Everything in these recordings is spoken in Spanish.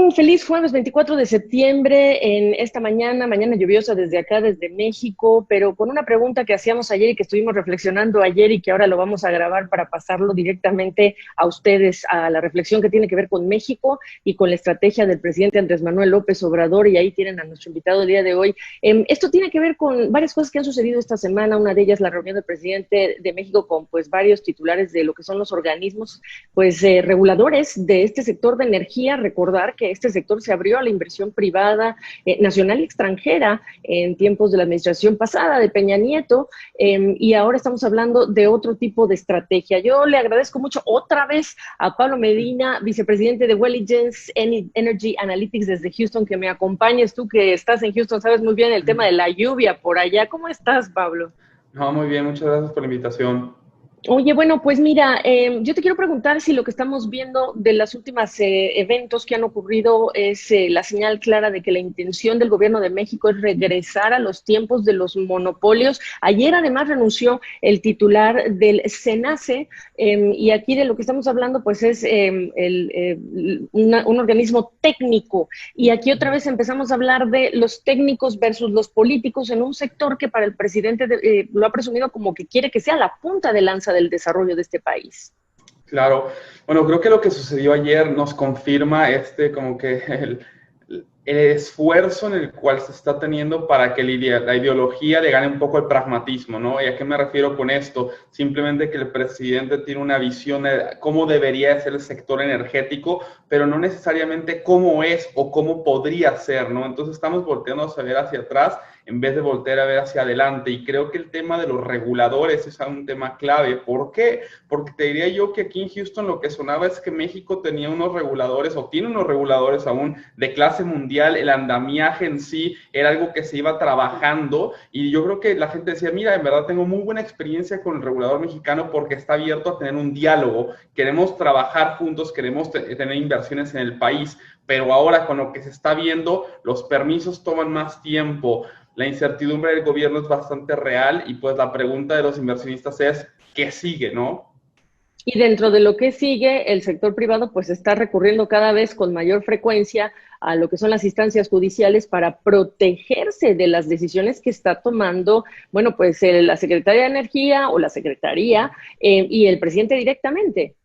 Un feliz jueves 24 de septiembre en esta mañana lluviosa desde acá, desde México, pero con una pregunta que hacíamos ayer y que estuvimos reflexionando ayer y que ahora lo vamos a grabar para pasarlo directamente a ustedes, a la reflexión que tiene que ver con México y con la estrategia del presidente Andrés Manuel López Obrador, y ahí tienen a nuestro invitado el día de hoy. Esto tiene que ver con varias cosas que han sucedido esta semana, una de ellas la reunión del presidente de México con pues varios titulares de lo que son los organismos reguladores de este sector de energía. Recordar que este sector se abrió a la inversión privada, nacional y extranjera en tiempos de la administración pasada de Peña Nieto, y ahora estamos hablando de otro tipo de estrategia. Yo le agradezco mucho otra vez a Pablo Medina, vicepresidente de Welligence Energy Analytics desde Houston, que me acompañes. Tú que estás en Houston sabes muy bien el tema de la lluvia por allá. ¿Cómo estás, Pablo? No, muy bien, muchas gracias por la invitación. Oye, bueno, pues mira, yo te quiero preguntar si lo que estamos viendo de los últimos eventos que han ocurrido es la señal clara de que la intención del gobierno de México es regresar a los tiempos de los monopolios. Ayer además renunció el titular del SENACE, y aquí de lo que estamos hablando pues es un organismo técnico, y aquí otra vez empezamos a hablar de los técnicos versus los políticos en un sector que para el presidente lo ha presumido como que quiere que sea la punta de lanza del desarrollo de este país. Claro, bueno, creo que lo que sucedió ayer nos confirma como que el esfuerzo en el cual se está teniendo para que la ideología le gane un poco el pragmatismo, ¿no? ¿Y a qué me refiero con esto? Simplemente que el presidente tiene una visión de cómo debería ser el sector energético, pero no necesariamente cómo es o cómo podría ser, ¿no? Entonces estamos volteando a ver hacia atrás en vez de voltear a ver hacia adelante. Y creo que el tema de los reguladores es un tema clave. ¿Por qué? Porque te diría yo que aquí en Houston lo que sonaba es que México tenía unos reguladores, o tiene unos reguladores aún, de clase mundial. El andamiaje en sí era algo que se iba trabajando, y yo creo que la gente decía, mira, en verdad tengo muy buena experiencia con el regulador mexicano porque está abierto a tener un diálogo, queremos trabajar juntos, queremos tener inversiones en el país, pero ahora con lo que se está viendo, los permisos toman más tiempo. La incertidumbre del gobierno es bastante real, y pues la pregunta de los inversionistas es, ¿qué sigue, no? Y dentro de lo que sigue, el sector privado pues está recurriendo cada vez con mayor frecuencia a lo que son las instancias judiciales para protegerse de las decisiones que está tomando, bueno, pues la Secretaría de Energía o la Secretaría, y el presidente directamente.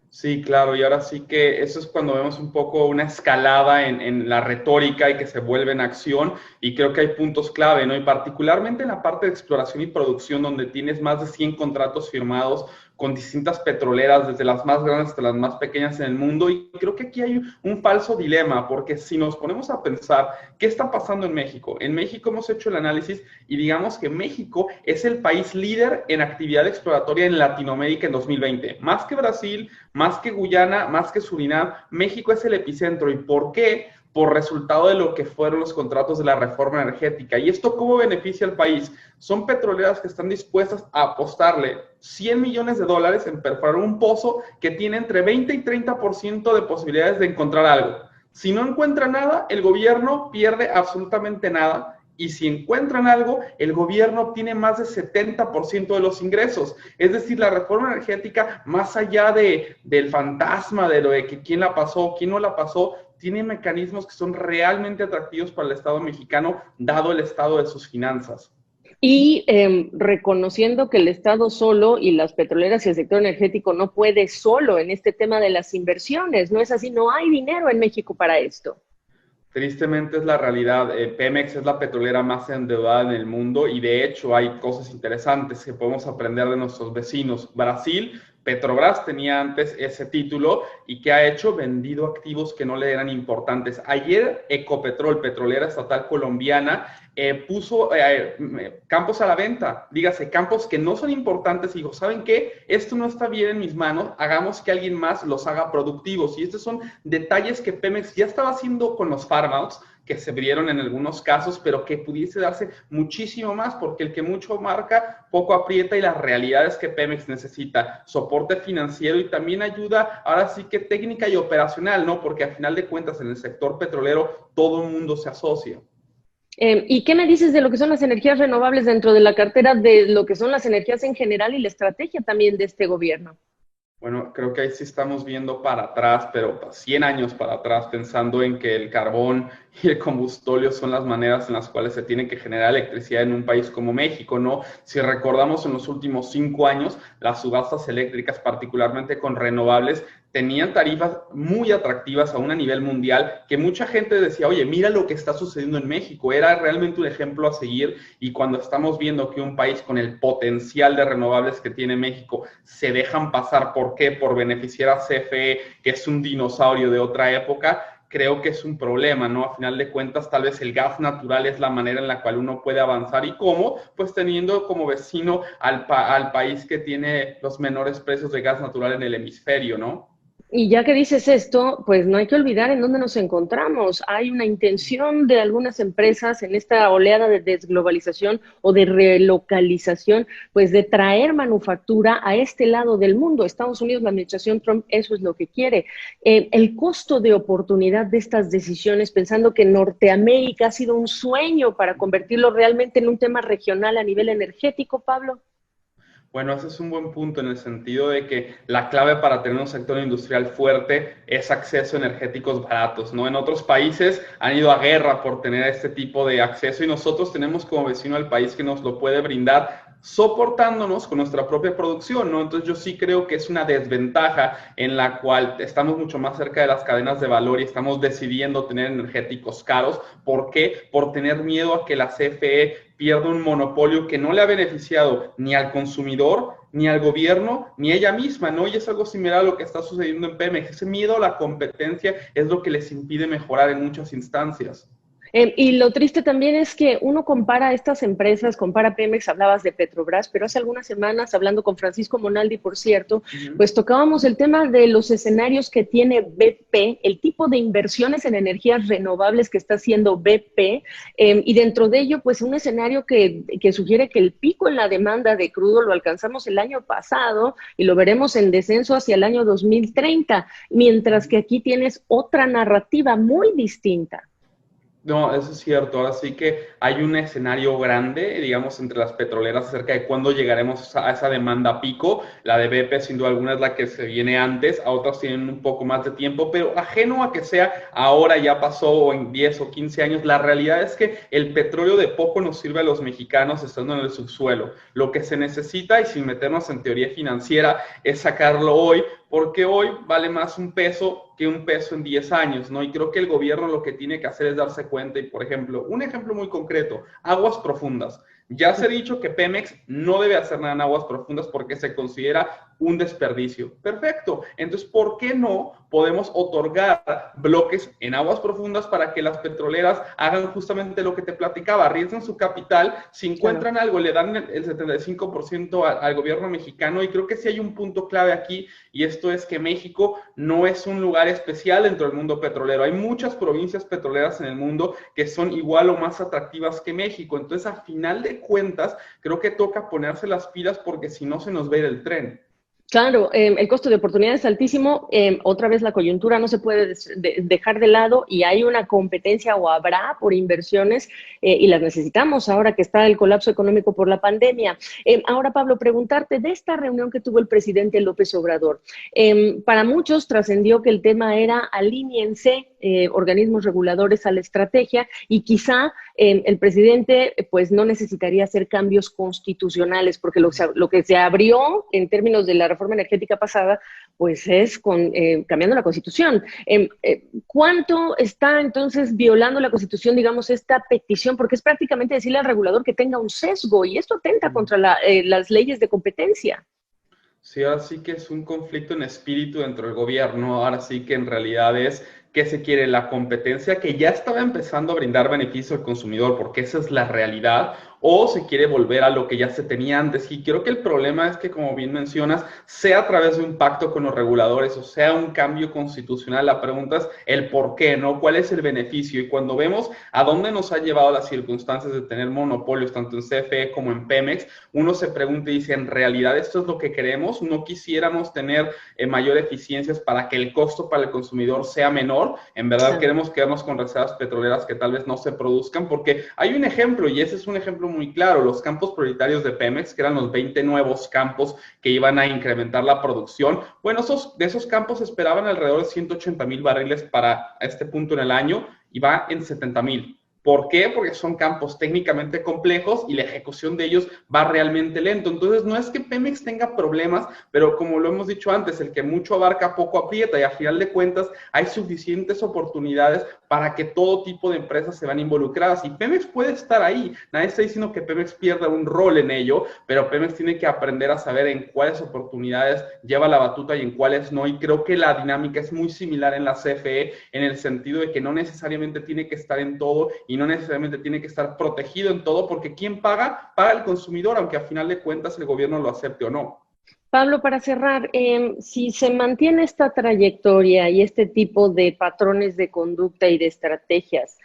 Sí, claro, y ahora sí que eso es cuando vemos un poco una escalada en la retórica y que se vuelve en acción, y creo que hay puntos clave, ¿no? Y particularmente en la parte de exploración y producción, donde tienes más de 100 contratos firmados con distintas petroleras, desde las más grandes hasta las más pequeñas en el mundo, y creo que aquí hay un falso dilema, porque si nos ponemos a pensar, ¿qué está pasando en México? En México hemos hecho el análisis y digamos que México es el país líder en actividad exploratoria en Latinoamérica en 2020, más que Brasil, más que Guyana, más que Surinam. México es el epicentro. ¿Y por qué? Por resultado de lo que fueron los contratos de la reforma energética. ¿Y esto cómo beneficia al país? Son petroleras que están dispuestas a apostarle $100 millones en perforar un pozo que tiene entre 20 y 30% de posibilidades de encontrar algo. Si no encuentran nada, el gobierno pierde absolutamente nada. Y si encuentran algo, el gobierno obtiene más del 70% de los ingresos. Es decir, la reforma energética, más allá del fantasma de lo de que quién la pasó, quién no la pasó, tiene mecanismos que son realmente atractivos para el Estado mexicano, dado el estado de sus finanzas. Y reconociendo que el Estado solo y las petroleras y el sector energético no puede solo en este tema de las inversiones, ¿no es así? No hay dinero en México para esto. Tristemente es la realidad. Pemex es la petrolera más endeudada en el mundo, y de hecho hay cosas interesantes que podemos aprender de nuestros vecinos. Brasil, Petrobras tenía antes ese título, y ¿qué ha hecho? Vendido activos que no le eran importantes. Ayer Ecopetrol, petrolera estatal colombiana, puso campos a la venta, dígase, campos que no son importantes, y digo, ¿saben qué? Esto no está bien en mis manos, hagamos que alguien más los haga productivos. Y estos son detalles que Pemex ya estaba haciendo con los farm-outs, que se abrieron en algunos casos, pero que pudiese darse muchísimo más, porque el que mucho marca, poco aprieta, y la realidad es que Pemex necesita soporte financiero y también ayuda, ahora sí que técnica y operacional, ¿no? Porque al final de cuentas en el sector petrolero todo el mundo se asocia. ¿Y qué me dices de lo que son las energías renovables dentro de la cartera de lo que son las energías en general y la estrategia también de este gobierno? Bueno, creo que ahí sí estamos viendo para atrás, pero 100 años para atrás, pensando en que el carbón y el combustóleo son las maneras en las cuales se tiene que generar electricidad en un país como México, ¿no? Si recordamos en los últimos 5 años, las subastas eléctricas, particularmente con renovables, tenían tarifas muy atractivas aún a nivel mundial, que mucha gente decía, oye, mira lo que está sucediendo en México, era realmente un ejemplo a seguir, y cuando estamos viendo que un país con el potencial de renovables que tiene México se dejan pasar, ¿por qué? Por beneficiar a CFE, que es un dinosaurio de otra época, creo que es un problema, ¿no? A final de cuentas, tal vez el gas natural es la manera en la cual uno puede avanzar. ¿Y cómo? Pues teniendo como vecino al país que tiene los menores precios de gas natural en el hemisferio, ¿no? Y ya que dices esto, pues no hay que olvidar en dónde nos encontramos. Hay una intención de algunas empresas en esta oleada de desglobalización o de relocalización, pues de traer manufactura a este lado del mundo. Estados Unidos, la administración Trump, eso es lo que quiere. El costo de oportunidad de estas decisiones, pensando que Norteamérica ha sido un sueño para convertirlo realmente en un tema regional a nivel energético, Pablo. Bueno, ese es un buen punto en el sentido de que la clave para tener un sector industrial fuerte es acceso a energéticos baratos, ¿no? En otros países han ido a guerra por tener este tipo de acceso y nosotros tenemos como vecino al país que nos lo puede brindar soportándonos con nuestra propia producción, ¿no? Entonces yo sí creo que es una desventaja en la cual estamos mucho más cerca de las cadenas de valor y estamos decidiendo tener energéticos caros. ¿Por qué? Por tener miedo a que la CFE pierda un monopolio que no le ha beneficiado ni al consumidor, ni al gobierno, ni a ella misma, ¿no? Y es algo similar a lo que está sucediendo en Pemex. Ese miedo a la competencia es lo que les impide mejorar en muchas instancias. Y lo triste también es que uno compara estas empresas, compara Pemex, hablabas de Petrobras, pero hace algunas semanas, hablando con Francisco Monaldi, por cierto, pues tocábamos el tema de los escenarios que tiene BP, el tipo de inversiones en energías renovables que está haciendo BP, y dentro de ello, pues un escenario que sugiere que el pico en la demanda de crudo lo alcanzamos el año pasado y lo veremos en descenso hacia el año 2030, mientras que aquí tienes otra narrativa muy distinta. No, eso es cierto. Ahora sí que hay un escenario grande, digamos, entre las petroleras acerca de cuándo llegaremos a esa demanda pico. La de BP, sin duda alguna, es la que se viene antes, a otras tienen un poco más de tiempo, pero ajeno a que sea ahora, ya pasó, o en 10 o 15 años, la realidad es que el petróleo de poco nos sirve a los mexicanos estando en el subsuelo. Lo que se necesita, y sin meternos en teoría financiera, es sacarlo hoy, porque hoy vale más un peso que un peso en 10 años, ¿no? Y creo que el gobierno lo que tiene que hacer es darse cuenta y, por ejemplo, un ejemplo muy concreto, aguas profundas. Ya se ha dicho que Pemex no debe hacer nada en aguas profundas porque se considera un desperdicio. Perfecto. Entonces, ¿por qué no podemos otorgar bloques en aguas profundas para que las petroleras hagan justamente lo que te platicaba? Arriesgan su capital, si encuentran algo, le dan el 75% al gobierno mexicano, y creo que sí hay un punto clave aquí, y esto es que México no es un lugar especial dentro del mundo petrolero. Hay muchas provincias petroleras en el mundo que son igual o más atractivas que México. Entonces, a final de cuentas, creo que toca ponerse las pilas porque si no se nos va a ir el tren. Claro, el costo de oportunidad es altísimo. Otra vez la coyuntura no se puede dejar de lado y hay una competencia o habrá por inversiones y las necesitamos ahora que está el colapso económico por la pandemia. Ahora, Pablo, preguntarte de esta reunión que tuvo el presidente López Obrador. Para muchos trascendió que el tema era alíñense organismos reguladores a la estrategia y quizá el presidente pues no necesitaría hacer cambios constitucionales porque lo que se abrió en términos de la reforma energética pasada pues es cambiando la Constitución. ¿Cuánto está entonces violando la Constitución, digamos, esta petición? Porque es prácticamente decirle al regulador que tenga un sesgo y esto atenta contra las leyes de competencia. Sí, ahora sí que es un conflicto en espíritu dentro del gobierno. Ahora sí que en realidad es que se quiere la competencia que ya estaba empezando a brindar beneficio al consumidor, porque esa es la realidad, o se quiere volver a lo que ya se tenía antes. Y creo que el problema es que, como bien mencionas, sea a través de un pacto con los reguladores o sea un cambio constitucional, la pregunta es el por qué, ¿no? ¿Cuál es el beneficio? Y cuando vemos a dónde nos ha llevado las circunstancias de tener monopolios, tanto en CFE como en Pemex, uno se pregunta y dice, ¿en realidad esto es lo que queremos? ¿No quisiéramos tener mayor eficiencias para que el costo para el consumidor sea menor? En verdad queremos quedarnos con reservas petroleras que tal vez no se produzcan, porque hay un ejemplo, y ese es un ejemplo muy claro. Los campos prioritarios de Pemex, que eran los 20 nuevos campos que iban a incrementar la producción, bueno, de esos campos esperaban alrededor de 180,000 barriles para este punto en el año y va en 70,000. ¿Por qué? Porque son campos técnicamente complejos y la ejecución de ellos va realmente lento. Entonces, no es que Pemex tenga problemas, pero como lo hemos dicho antes, el que mucho abarca, poco aprieta, y a final de cuentas hay suficientes oportunidades para que todo tipo de empresas se van involucradas. Y Pemex puede estar ahí. Nadie está diciendo que Pemex pierda un rol en ello, pero Pemex tiene que aprender a saber en cuáles oportunidades lleva la batuta y en cuáles no. Y creo que la dinámica es muy similar en la CFE, en el sentido de que no necesariamente tiene que estar en todo y no necesariamente tiene que estar protegido en todo, porque ¿quién paga? Paga el consumidor, aunque a final de cuentas el gobierno lo acepte o no. Pablo, para cerrar, si se mantiene esta trayectoria y este tipo de patrones de conducta y de estrategias,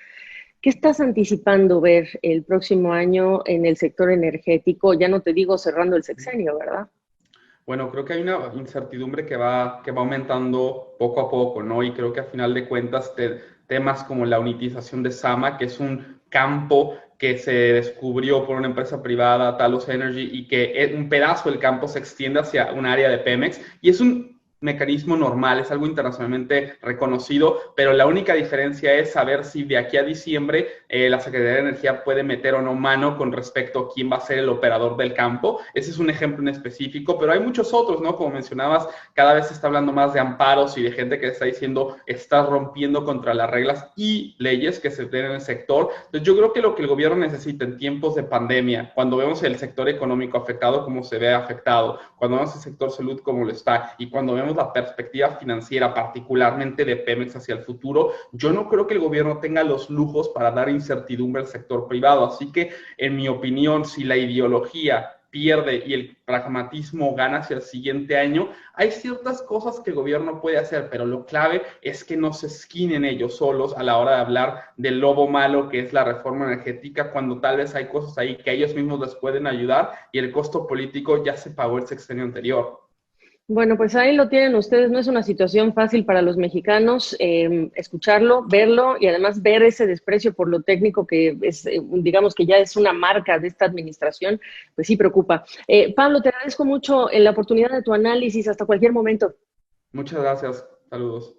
¿qué estás anticipando ver el próximo año en el sector energético? Ya no te digo cerrando el sexenio, ¿verdad? Bueno, creo que hay una incertidumbre que va aumentando poco a poco, ¿no? Y creo que a final de cuentas temas como la unitización de Sama, que es un campo que se descubrió por una empresa privada, Talos Energy, y que un pedazo del campo se extiende hacia un área de Pemex, y es un mecanismo normal, es algo internacionalmente reconocido, pero la única diferencia es saber si de aquí a diciembre la Secretaría de Energía puede meter o no mano con respecto a quién va a ser el operador del campo. Ese es un ejemplo en específico, pero hay muchos otros, ¿no? Como mencionabas, cada vez se está hablando más de amparos y de gente que está diciendo estás rompiendo contra las reglas y leyes que se tienen en el sector. Entonces yo creo que lo que el gobierno necesita en tiempos de pandemia, cuando vemos el sector económico afectado como se ve afectado, cuando vemos el sector salud como lo está, y cuando vemos la perspectiva financiera, particularmente de Pemex hacia el futuro, yo no creo que el gobierno tenga los lujos para dar incertidumbre al sector privado. Así que, en mi opinión, si la ideología pierde y el pragmatismo gana hacia el siguiente año, hay ciertas cosas que el gobierno puede hacer, pero lo clave es que no se esquinen ellos solos a la hora de hablar del lobo malo que es la reforma energética, cuando tal vez hay cosas ahí que ellos mismos les pueden ayudar y el costo político ya se pagó el sexenio anterior. Bueno, pues ahí lo tienen ustedes. No es una situación fácil para los mexicanos escucharlo, verlo y además ver ese desprecio por lo técnico que es, digamos que ya es una marca de esta administración, pues sí preocupa. Pablo, te agradezco mucho la oportunidad de tu análisis. Hasta cualquier momento. Muchas gracias. Saludos.